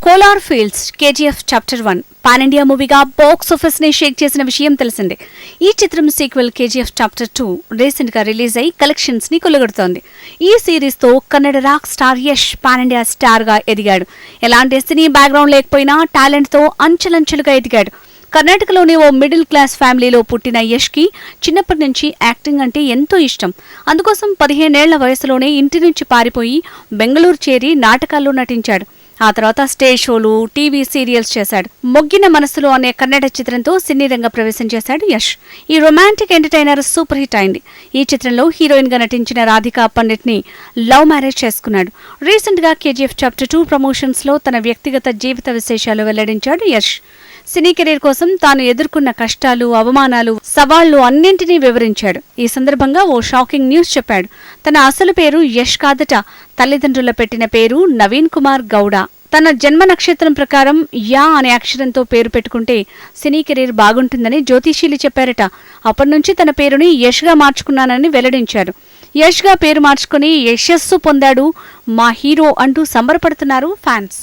Kolar fields KGF chapter 1 pan India మూవీగా box office ని shake చేసిన విషయం తెలిసిందే. ఈ చిత్రం సీక్వెల్ కేజీఎఫ్ చాప్టర్ 2 రీసెంట్ గా రిలీజ్ అయి కలెక్షన్స్ ని కొల్లగొడుతోంది. ఈ సిరీస్ తో Kannada rock star Yash pan India star గా ఎదిగాడు. ఎలాంటి సినీ బ్యాక్గ్రౌండ్ లేకపోయినా టాలెంట్ తో అంచెలంచెలుగా ఎదిగాడు. కర్ణాటకలోని ఓ మిడిల్ క్లాస్ ఫ్యామిలీలో పుట్టిన యష్ కి చిన్నప్పటి నుంచి యాక్టింగ్ అంటే ఎంతో ఇష్టం. అందుకోసం 15 ఏళ్ల వయసులోనే ఇంటి నుంచి పారిపోయి బెంగళూరు చేరి నాటకాల్లో నటించాడు. ఆ తర్వాత స్టేజ్ షోలు, టీవీ సీరియల్స్ చేశాడు. మొగ్గిన మనసులో అనే కన్నడ చిత్రంతో సినీ రంగ ప్రవేశం చేశాడు యష్. ఈ రొమాంటిక్ ఎంటర్టైనర్ సూపర్ హిట్ అయింది. ఈ చిత్రంలో హీరోయిన్ గా నటించిన రాధికా పండిట్ ని లవ్ మ్యారేజ్ చేసుకున్నాడు. రీసెంట్ గా కేజీఎఫ్ చాప్టర్ 2 ప్రమోషన్స్ లో తన వ్యక్తిగత జీవిత విశేషాలు వెల్లడించాడు యష్. సినీ కెరీర్ కోసం తాను ఎదుర్కొన్న కష్టాలు, అవమానాలు, సవాళ్లు అన్నింటినీ వివరించాడు. ఈ సందర్భంగా ఓ షాకింగ్ న్యూస్ చెప్పాడు. తన అసలు పేరు యష్ కాదట. తల్లిదండ్రుల పెట్టిన పేరు నవీన్ కుమార్ గౌడ. తన జన్మ నక్షత్రం ప్రకారం యా అనే అక్షరంతో పేరు పెట్టుకుంటే సినీ కెరీర్ బాగుంటుందని జ్యోతిషీలు చెప్పారట. అప్పటి నుంచి తన పేరుని యష్ గా మార్చుకున్నానని వెల్లడించారు. యష్ గా పేరు మార్చుకుని యశస్సు పొందాడు మా హీరో అంటూ సంబరపడుతున్నారు ఫ్యాన్స్.